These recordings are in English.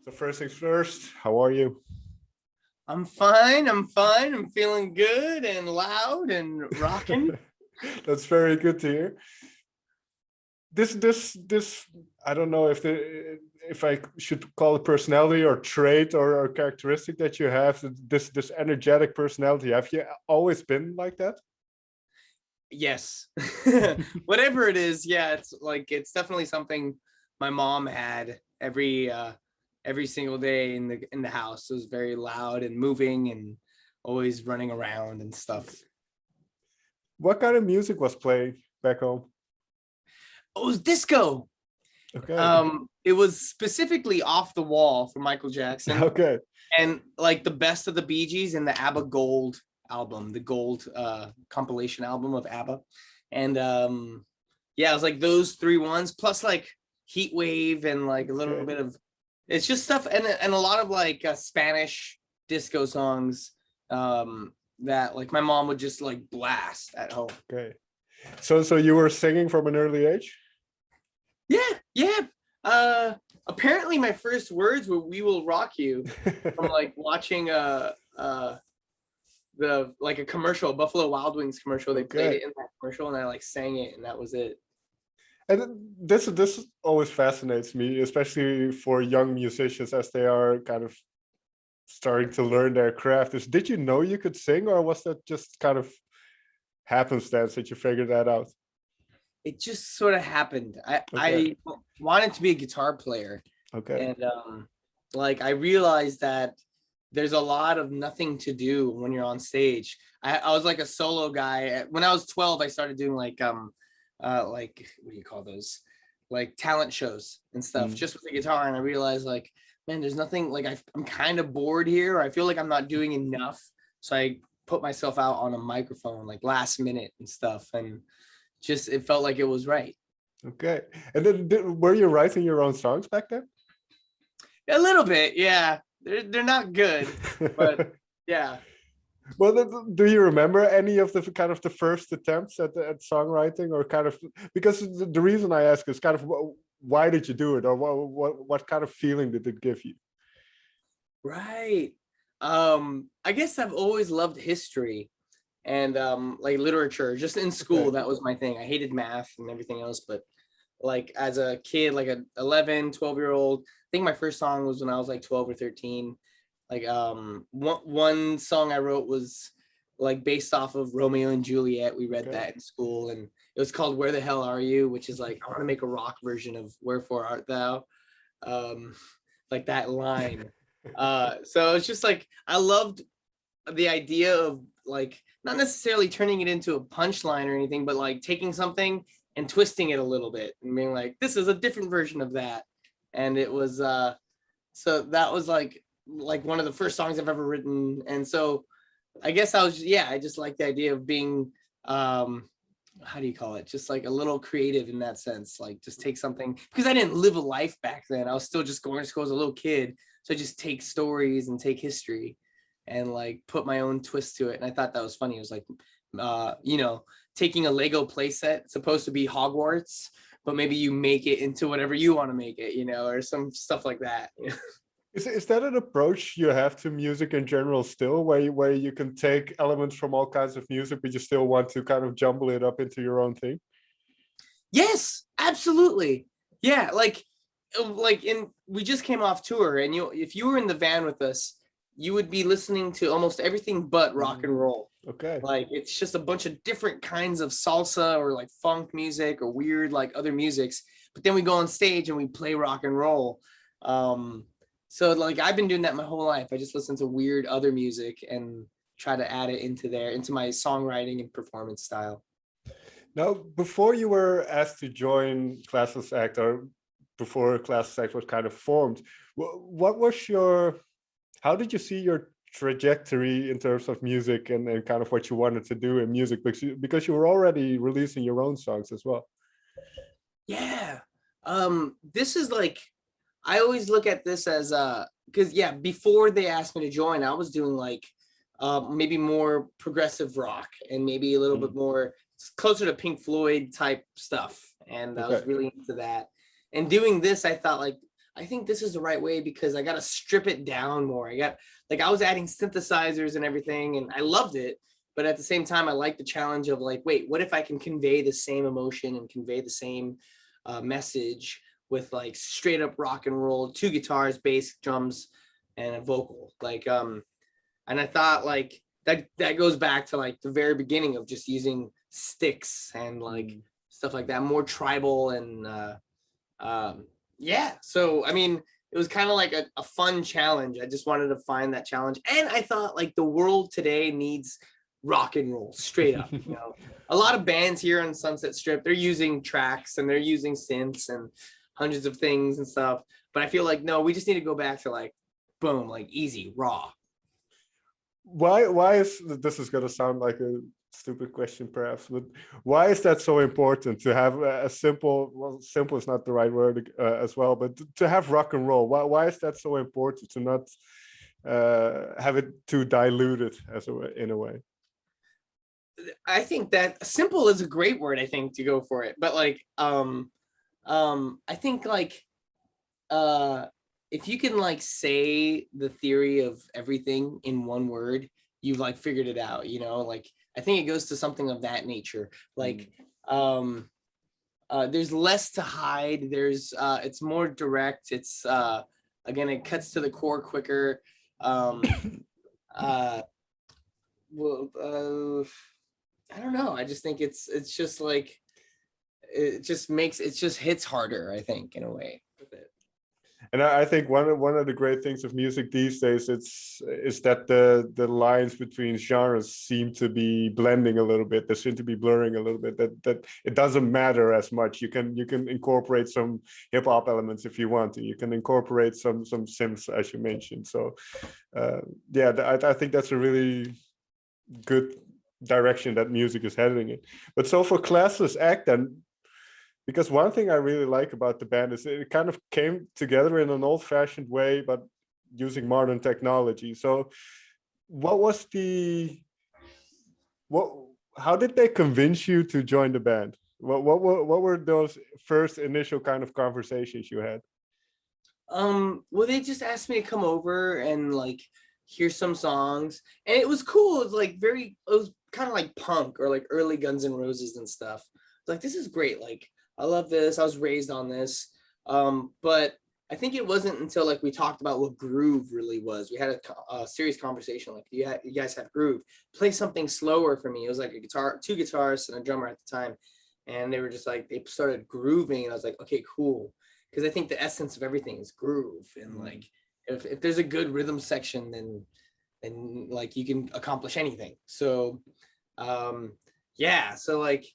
So first things first, how are you? I'm fine. I'm fine. I'm feeling good and loud and rocking. That's very good to hear. This I don't know if I should call it personality or trait or characteristic that you have. This energetic personality. Have you always been like that? Yes. Whatever it is, yeah, it's definitely something my mom had every single day in the house. It was very loud and moving and always running around and stuff. What kind of music was playing back home? Oh, it was disco. Okay. It was specifically Off the Wall for Michael Jackson Okay. and like the best of the Bee Gees and the ABBA Gold album, the gold compilation album of ABBA. And yeah, it was like those three ones plus like Heat Wave and like a little Okay. bit of it's just stuff and a lot of like Spanish disco songs that like my mom would just like blast at home. Okay. So you were singing from an early age? Yeah. Uh Apparently my first words were "We Will Rock You" from like watching the like a commercial, Buffalo Wild Wings commercial. They played Okay. it in that commercial and I like sang it and that was it. And this always fascinates me, especially for young musicians as they are kind of starting to learn their craft. Is did you know you could sing, or was that just kind of happenstance that you figured that out? It just sort of happened. I Okay. I wanted to be a guitar player Okay. and like I realized that there's a lot of nothing to do when you're on stage. I was like a solo guy. When I was 12, I started doing like what do you call those? Like talent shows and stuff Mm. just with the guitar. And I realized like, man, there's nothing like I'm kind of bored here. I feel like I'm not doing enough. So I put myself out on a microphone like last minute and stuff. And just it felt like it was right. Okay. And then were you writing your own songs back then? A little bit, yeah. They're not good, but yeah. Well, do you remember any of the kind of the first attempts at songwriting, or kind of, because the reason I ask is kind of why did you do it, or what kind of feeling did it give you? Right. I guess I've always loved history and like literature. Just in school, Okay. that was my thing. I hated math and everything else, but like as a kid, like a 11, 12-year old, I think my first song was when I was like 12 or 13. Like one song I wrote was like based off of Romeo and Juliet. We read Okay. that in school and it was called Where the Hell Are You, which is like I want to make a rock version of Wherefore Art Thou. Um like that line. So it's just like I loved the idea of like not necessarily turning it into a punchline or anything, but like taking something and twisting it a little bit and being like, this is a different version of that. And it was so that was like one of the first songs I've ever written. And so I guess I just like the idea of being how do you call it? Just like a little creative in that sense. Like just take something because I didn't live a life back then. I was still just going to school as a little kid. So I just take stories and take history and like put my own twist to it. And I thought that was funny. It was like taking a Lego playset supposed to be Hogwarts, but maybe you make it into whatever you want to make it, or some stuff like that. Is that an approach you have to music in general still, where you can take elements from all kinds of music, but you still want to kind of jumble it up into your own thing? Yes, absolutely. Yeah, like in we just came off tour and if you were in the van with us, you would be listening to almost everything but rock and Mm. roll. Okay. Like it's just a bunch of different kinds of salsa or like funk music or weird like other musics. But then we go on stage and we play rock and roll. Um, so like I've been doing that my whole life. I just listen to weird other music and try to add it into my songwriting and performance style. Now, before you were asked to join Classless Act, or before Classless Act was kind of formed, what was your, how did you see your trajectory in terms of music, and kind of what you wanted to do in music? Because you were already releasing your own songs as well. Yeah. This is like I always look at this as because yeah, before they asked me to join, I was doing like maybe more progressive rock and maybe a little bit Mm. more closer to Pink Floyd type stuff. And I was Okay. really into that. And doing this, I thought like I think this is the right way because I got to strip it down more. I was adding synthesizers and everything, and I loved it. But at the same time, I like the challenge of like, wait, what if I can convey the same emotion and convey the same message with like straight up rock and roll, two guitars, bass, drums, and a vocal. And I thought like that goes back to like the very beginning of just using sticks and like stuff like that, more tribal and yeah. So I mean, it was kind of like a fun challenge. I just wanted to find that challenge, and I thought like the world today needs rock and roll straight up. A lot of bands here on Sunset Strip, they're using tracks and they're using synths and hundreds of things and stuff. But I feel like, no, we just need to go back to like, boom, like easy, raw. Why is, this is going to sound like a stupid question perhaps, but why is that so important to have a simple, well, simple is not the right word as well, but to have rock and roll? Why is that so important to not have it too diluted in a way? I think that simple is a great word, I think, to go for it. But like, I think like, if you can like say the theory of everything in one word, you've like figured it out, like, I think it goes to something of that nature. Like, there's less to hide. It's more direct. It's, again, it cuts to the core quicker. Well, I don't know. I just think it's just like, it just hits harder, I think, in a way with it. And I think one of the great things of music these days is that the lines between genres seem to be blending a little bit. They seem to be blurring a little bit. That it doesn't matter as much. You can incorporate some hip hop elements if you want to. You can incorporate some synths, as you mentioned. So yeah, I think that's a really good direction that music is heading in. But so for Classless Act, then, because one thing I really like about the band is it kind of came together in an old-fashioned way, but using modern technology. So how did they convince you to join the band? What were those first initial kind of conversations you had? Well, they just asked me to come over and like hear some songs, and it was cool. It was like it was kind of like punk or like early Guns N' Roses and stuff. Like, this is great. Like, I love this. I was raised on this. But I think it wasn't until like we talked about what groove really was. We had a serious conversation. Like, you guys have groove. Play something slower for me. It was like a guitar, two guitarists and a drummer at the time, and they were just like, they started grooving, and I was like, okay, cool. Because I think the essence of everything is groove, and like if there's a good rhythm section, then like you can accomplish anything. So yeah, so like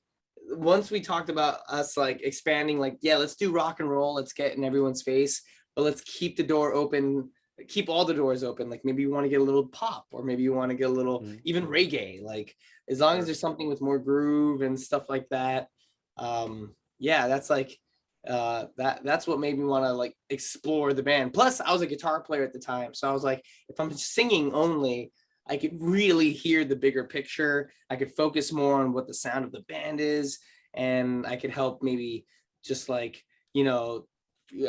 once we talked about us like expanding, like, yeah, let's do rock and roll, let's get in everyone's face, but let's keep the door open, keep all the doors open. Like, maybe you want to get a little pop, or maybe you want to get a little even reggae, like, as long as there's something with more groove and stuff like that. Yeah, that's like that's what made me want to like explore the band. Plus I was a guitar player at the time, so I was like, if I'm singing only, I could really hear the bigger picture. I could focus more on what the sound of the band is, and I could help maybe just like,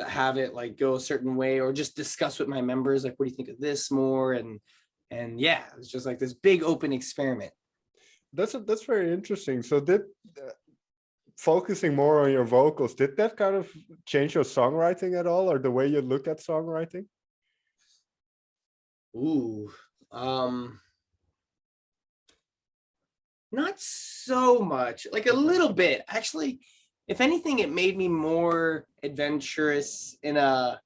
have it like go a certain way, or just discuss with my members, like, what do you think of this more? And yeah, it's just like this big open experiment. That's very interesting. So did focusing more on your vocals, did that kind of change your songwriting at all, or the way you look at songwriting? Ooh, not so much, like a little bit. Actually, if anything, it made me more adventurous in a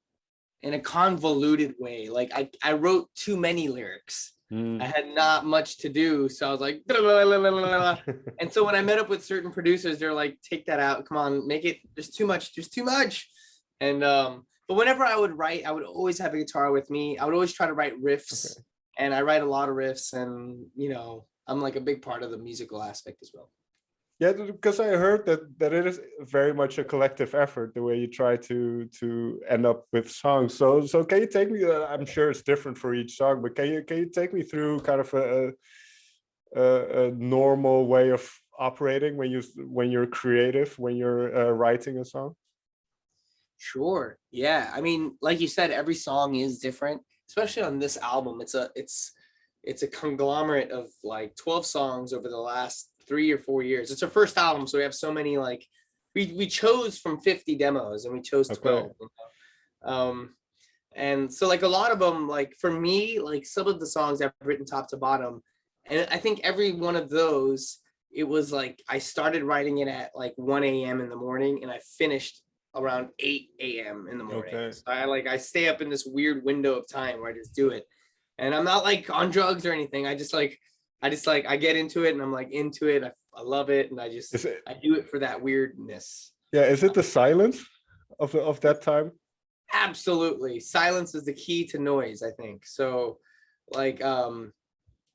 convoluted way. Like, I wrote too many lyrics. I had not much to do, so I was like, blah, blah, blah, blah, blah. And so when I met up with certain producers, they're like, take that out, come on, make it, there's too much. And but whenever I would write, I would always have a guitar with me. I would always try to write riffs. Okay. And I write a lot of riffs, and I'm like a big part of the musical aspect as well. Yeah, because I heard that it is very much a collective effort, the way you try to end up with songs. So can you take me? I'm sure it's different for each song, but can you take me through kind of a normal way of operating when you're creative, when you're writing a song? Sure. Yeah. I mean, like you said, every song is different, especially on this album. It's a conglomerate of like 12 songs over the last 3 or 4 years. It's our first album, so we have so many like we chose from 50 demos and we chose Okay. 12. And so like a lot of them, like for me, like some of the songs I've written top to bottom, and I think every one of those, it was like I started writing it at like 1 a.m. in the morning and I finished around 8 a.m. in the morning. Okay. So I stay up in this weird window of time where I just do it. And I'm not like on drugs or anything. I get into it and I'm like into it. I love it. And Is it, I do it for that weirdness. yeah, is it the silence of that time? Absolutely. Silence is the key to noise, I think. So like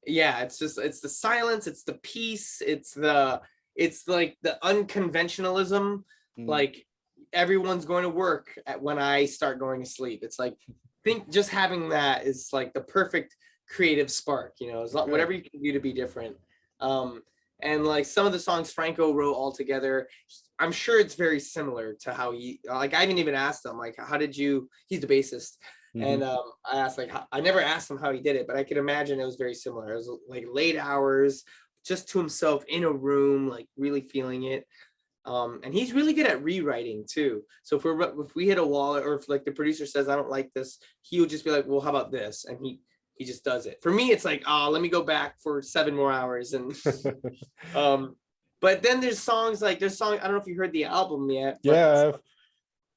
yeah, it's the silence, it's the peace, it's like the unconventionalism. Mm. Like everyone's going to work when I start going to sleep. It's like think just having that is like the perfect creative spark, it's not Okay. whatever you can do to be different. And like some of the songs Franco wrote all together, I'm sure it's very similar to how he, like I haven't even asked him like how did you, he's the bassist. And I asked like I never asked him how he did it, but I could imagine it was very similar. It was like late hours just to himself in a room, like really feeling it. And he's really good at rewriting too. So if we hit a wall, or if like the producer says I don't like this, he would just be like, well, how about this? And he just does it. For me, it's like, oh, let me go back for 7 more hours. And but then there's songs I don't know if you heard the album yet. But Yeah.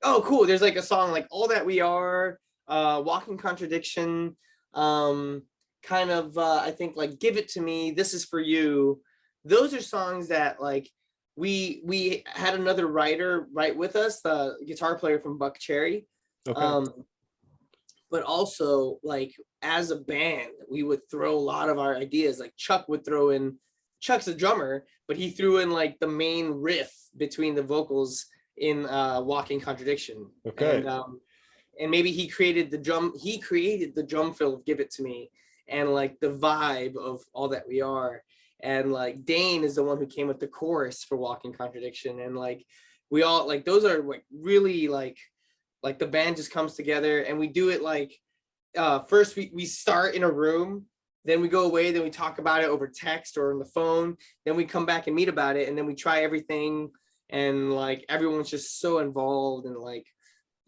oh, cool. There's like a song like All That We Are, Walking Contradiction, kind of I think like Give It To Me, This Is For You. Those are songs that like we had another writer write with us, the guitar player from Buck Cherry. Okay. But also like as a band, we would throw a lot of our ideas. Like Chuck would throw in, Chuck's a drummer, but he threw in like the main riff between the vocals in Walking Contradiction. Okay. And maybe he created the drum fill of Give It To Me, and like the vibe of All That We Are. And like Dane is the one who came with the chorus for Walking Contradiction. And like we all like those are like really like the band just comes together and we do it like first we start in a room, then we go away, then we talk about it over text or on the phone, then we come back and meet about it, and then we try everything, and like everyone's just so involved, and like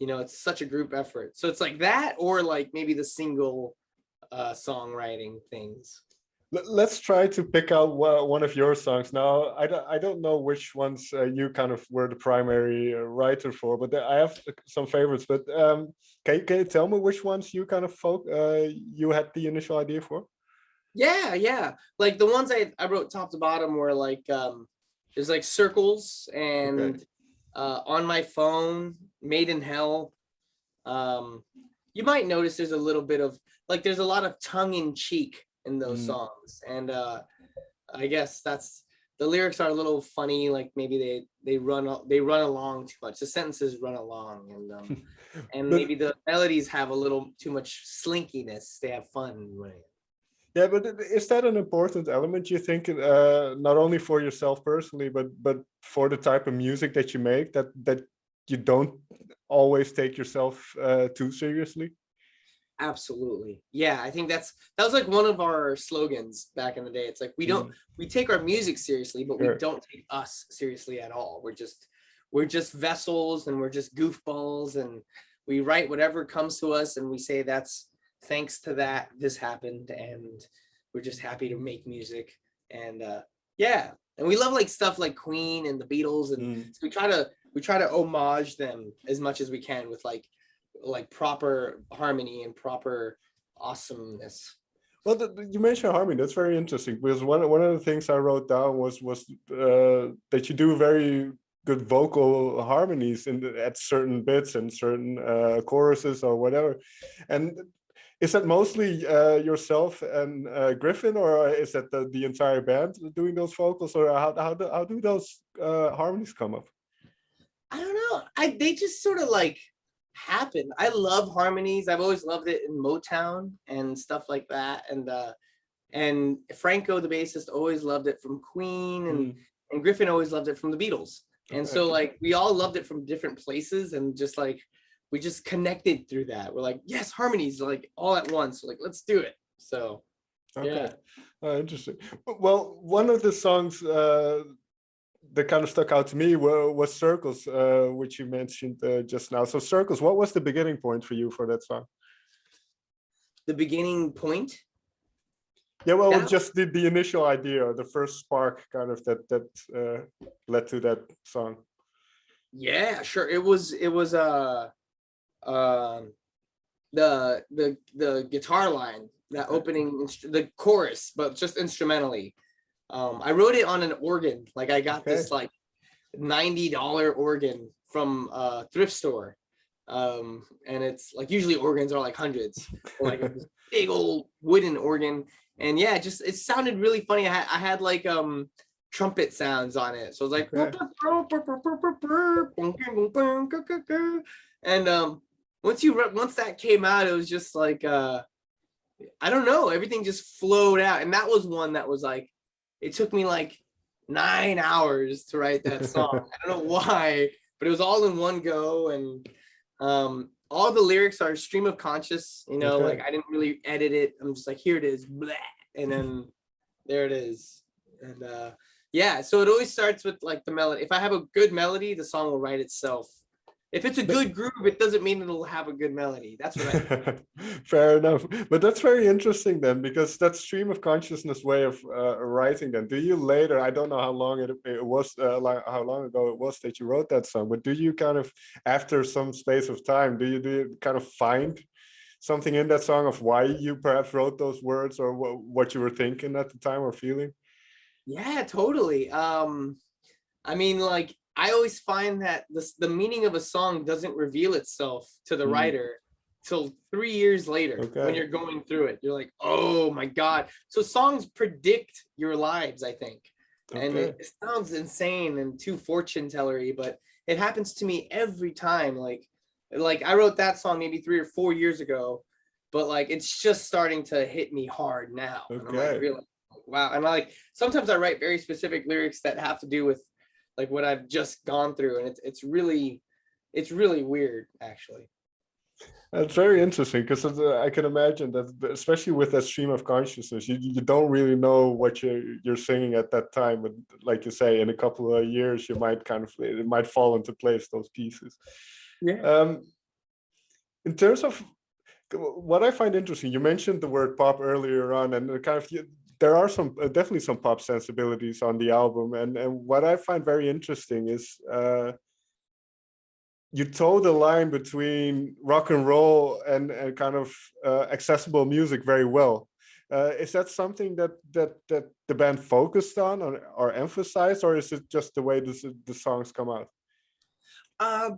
it's such a group effort. So it's like that, or like maybe the single songwriting things. Let's try to pick out one of your songs now. I don't know which ones you kind of were the primary writer for, but I have some favorites. But can you tell me which ones you kind of you had the initial idea for? Yeah. Like the ones I wrote top to bottom were like there's like Circles and Okay. On My Phone, Made in Hell. You might notice there's a little bit of like there's a lot of tongue in cheek in those songs, and I guess that's the lyrics are a little funny, like maybe they run along too much, the sentences run along, and But maybe the melodies have a little too much slinkiness, they have fun. yeah, but is that an important element, you think, not only for yourself personally, but for the type of music that you make, that you don't always take yourself too seriously? Absolutely. Yeah, I think that was like one of our slogans back in the day. It's like we take our music seriously, but we Sure. don't take us seriously at all. We're just vessels, and we're just goofballs, and we write whatever comes to us, and we say that's thanks to that this happened, and we're just happy to make music. And yeah, and we love like stuff like Queen and the Beatles, and so we try to homage them as much as we can with like proper harmony and proper awesomeness. Well, you mentioned harmony. That's very interesting, because one of the things I wrote down was that you do very good vocal harmonies at certain bits and certain choruses or whatever. And is that mostly yourself and Griffin, or is that the entire band doing those vocals, or how do those harmonies come up? I don't know. They just sort of like happen. I love harmonies. I've always loved it in Motown and stuff like that. And Franco, the bassist, always loved it from Queen, and Griffin always loved it from the Beatles. And Okay. so like we all loved it from different places, and just like we just connected through that. We're like, yes, harmonies, like all at once. Like, let's do it. So Okay. yeah. Interesting. Well, one of the songs that kind of stuck out to me was Circles, which you mentioned just now. So Circles, what was the beginning point for you for that song? The beginning point. Yeah, well, That, just the initial idea, or the first spark, kind of that led to that song. yeah, sure. It was the guitar line, that Okay. opening the chorus, but just instrumentally. I wrote it on an organ. Like I got Okay. this like $90 organ from a thrift store. And it's like usually organs are like hundreds, or like this big old wooden organ. And yeah, just it sounded really funny. I had like trumpet sounds on it. So it was like Okay. and once that came out, it was just like I don't know, everything just flowed out. And that was one that was like, it took me like 9 hours to write that song. I don't know why, but it was all in one go. And all the lyrics are stream of conscious, you know, Okay. like I didn't really edit it. I'm just like, here it is, blah, and then there it is. And yeah, so it always starts with like the melody. If I have a good melody, the song will write itself. If it's a But good groove, it doesn't mean it'll have a good melody. That's what I fair enough. But that's very interesting then, because that stream of consciousness way of writing then, do you later, I don't know how long it was, like how long ago it was that you wrote that song, but do you kind of, after some space of time, do you kind of find something in that song of why you perhaps wrote those words, or what you were thinking at the time or feeling? Yeah, totally. I mean, like I always find that the meaning of a song doesn't reveal itself to the Mm, writer till 3 years later when okay. you're going through it. You're like, oh my God. So songs predict your lives, I think. And Okay. it sounds insane and too fortune tellery, but it happens to me every time. Like I wrote that song maybe 3 or 4 years ago, but like it's just starting to hit me hard now. And I'm like, Okay. really, wow. And like sometimes I write very specific lyrics that have to do with like what I've just gone through, and it's really weird actually. That's very interesting, because I can imagine that, especially with that stream of consciousness, you don't really know what you're singing at that time. But like you say, in a couple of years, you might kind of, it might fall into place, those pieces. Yeah. In terms of what I find interesting, you mentioned the word pop earlier on, and kind of there are some definitely some pop sensibilities on the album, and what I find very interesting is you toe the line between rock and roll and kind of accessible music very well. Is that something that the band focused on, or emphasized, or is it just the way the songs come out? uh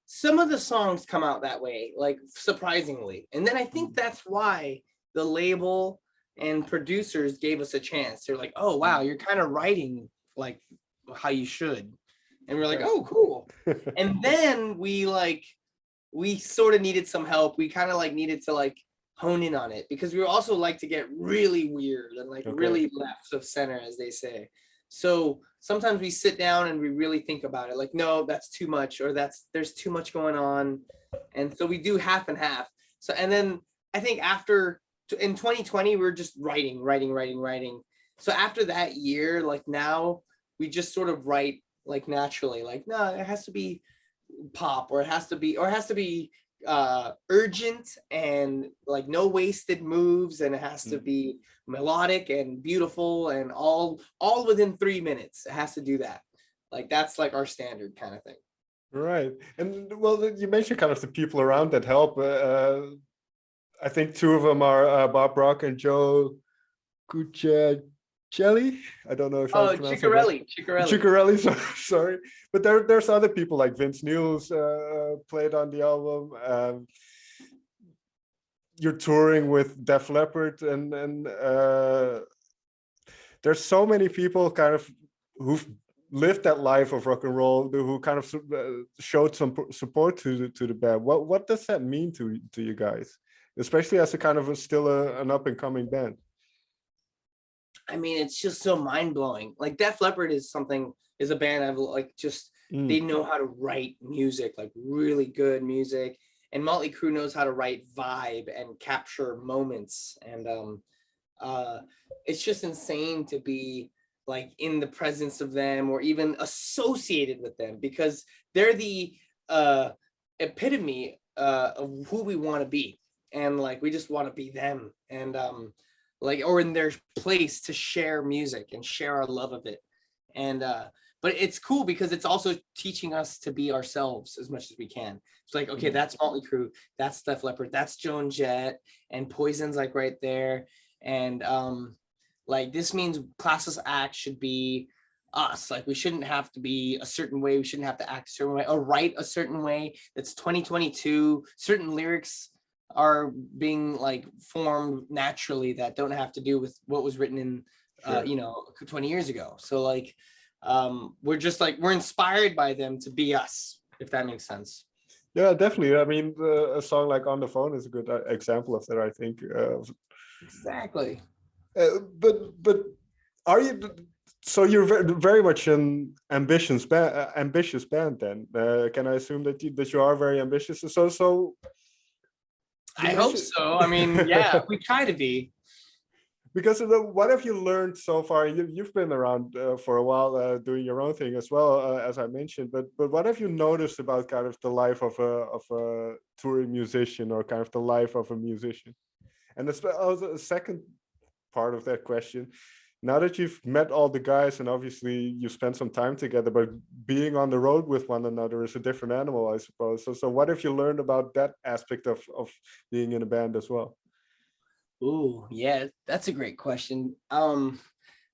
some of the songs come out that way, like surprisingly, and then I think that's why the label and producers gave us a chance. They're like, oh wow, you're kind of writing like how you should. And we're like, Okay. oh cool. And then we sort of needed some help. We kind of like needed to like hone in on it, because we also like to get really weird and like Okay. really left of center, as they say. So sometimes we sit down and we really think about it, like, no, that's too much, or there's too much going on. And so we do half and half. So, and then I think after in 2020, we we're just writing. So after that year, like now we just sort of write like naturally, like, no, it has to be pop, or it has to be urgent and like no wasted moves, and it has to be melodic and beautiful and all within 3 minutes. It has to do that. Like that's like our standard kind of thing. Right. And well, you mentioned kind of the people around that help. I think two of them are Bob Rock and Joe Cucciarelli. I don't know if I Oh, pronounced it right. Ciccarelli. Ciccarelli, sorry. But there's other people like Vince Neil's played on the album. You're touring with Def Leppard, and there's so many people kind of who've lived that life of rock and roll, who kind of showed some support to the band. What does that mean to you guys, especially as a kind of still an up and coming band? I mean, it's just so mind blowing. Like Def Leppard is a band I've like just, Mm, they know how to write music, like really good music. And Motley Crue knows how to write vibe and capture moments. And it's just insane to be like in the presence of them or even associated with them, because they're the epitome of who we want to be. And like we just want to be them. And like, or in their place to share music and share our love of it. And but it's cool because it's also teaching us to be ourselves as much as we can. It's like, okay, that's Motley Crue, that's Def Leppard, that's Joan Jett, and Poison's like right there. And like this means Classless Act should be us. Like we shouldn't have to be a certain way, we shouldn't have to act a certain way or write a certain way. That's 2022. Certain lyrics are being like formed naturally that don't have to do with what was written in sure. 20 years ago. So like we're just like, we're inspired by them to be us, if that makes sense. Yeah, definitely. I mean, a song like On the Phone is a good example of that, I think. Exactly. But are you, so you're very much an ambitious band then? Can I assume that you are very ambitious? So I hope so. I mean, yeah, we try to be. because what have you learned so far? You've been around for a while, doing your own thing as well, as I mentioned. But what have you noticed about kind of the life of a touring musician, or kind of the life of a musician? And the second part of that question, now that you've met all the guys and obviously you spent some time together, but being on the road with one another is a different animal, I suppose. So what have you learned about that aspect of being in a band as well? Ooh, yeah, that's a great question.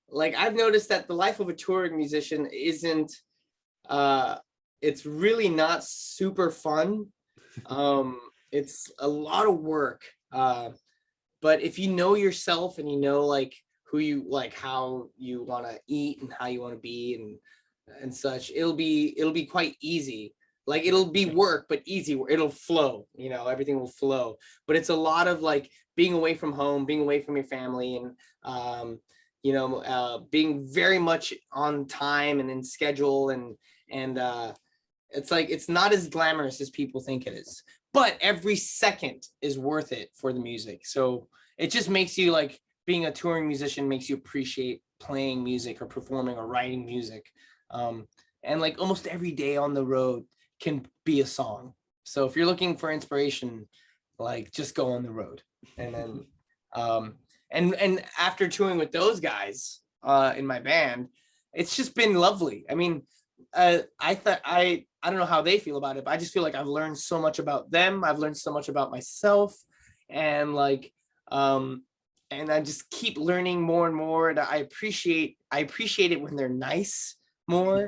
Like I've noticed that the life of a touring musician isn't it's really not super fun. It's a lot of work. But if you know yourself and you know like who you like, how you want to eat and how you want to be and such, it'll be quite easy. Like it'll be work, but easy. It'll flow, everything will flow. But it's a lot of like being away from home, being away from your family, and being very much on time and in schedule, and it's like it's not as glamorous as people think it is. But every second is worth it for the music. So it just makes you like, being a touring musician makes you appreciate playing music or performing or writing music. And like almost every day on the road can be a song. So if you're looking for inspiration, like just go on the road. And then and after touring with those guys in my band, it's just been lovely. I mean, I don't know how they feel about it, but I just feel like I've learned so much about them. I've learned so much about myself, and like and I just keep learning more and more. And I appreciate it when they're nice more.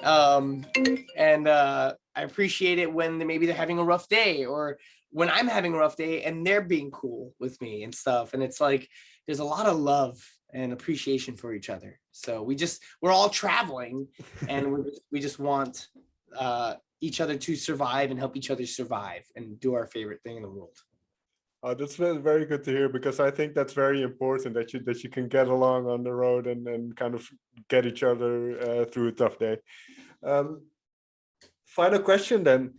And I appreciate it when maybe they're having a rough day, or when I'm having a rough day and they're being cool with me and stuff. And it's like there's a lot of love and appreciation for each other. So we're all traveling, and we just want each other to survive and help each other survive and do our favorite thing in the world. That's very good to hear, because I think that's very important, that you can get along on the road and kind of get each other through a tough day. Final question then.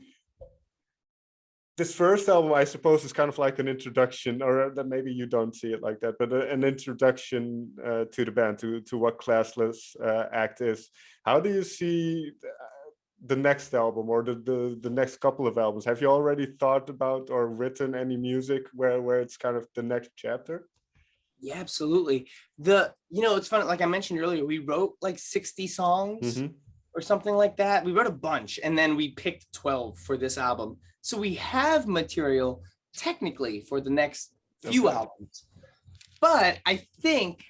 This first album, I suppose, is kind of like an introduction, or that maybe you don't see it like that, but an introduction to the band, to what Classless Act is. How do you see the next album, or the next couple of albums? Have you already thought about or written any music where it's kind of the next chapter? Yeah, absolutely. It's funny, like I mentioned earlier, we wrote like 60 songs or something like that. We wrote a bunch, and then we picked 12 for this album. So we have material technically for the next few albums. But I think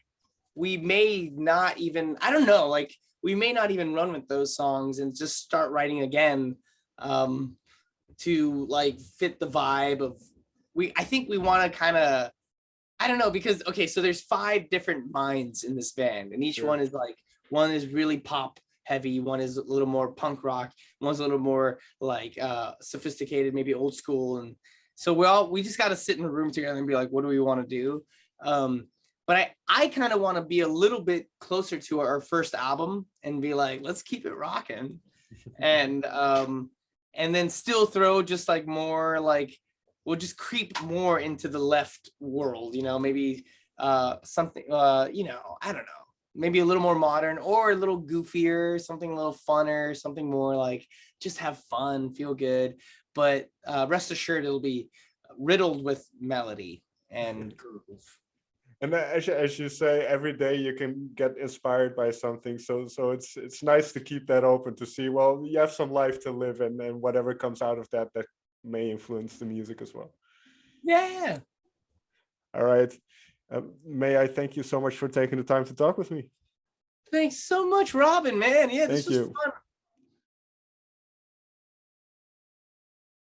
we may not even, I don't know, like we may not even run with those songs and just start writing again to like fit the vibe of, I think we want to kind of, I don't know, because, okay, so there's 5 different minds in this band, and each one is like, one is really pop heavy, one is a little more punk rock, one's a little more like sophisticated, maybe old school. And so we just got to sit in a room together and be like, what do we want to do? But But I kind of want to be a little bit closer to our first album and be like, let's keep it rocking. And then still throw just like more like, we'll just creep more into the left world, you know, maybe something, you know, I don't know, maybe a little more modern or a little goofier, something a little funner, something more like just have fun, feel good. But rest assured, it'll be riddled with melody and groove. And as you say, every day you can get inspired by something. So it's nice to keep that open to see, well, you have some life to live, and whatever comes out of that may influence the music as well. Yeah. All right. May I thank you so much for taking the time to talk with me. Thanks so much, Robin, man. Yeah, this Thank was you. fun.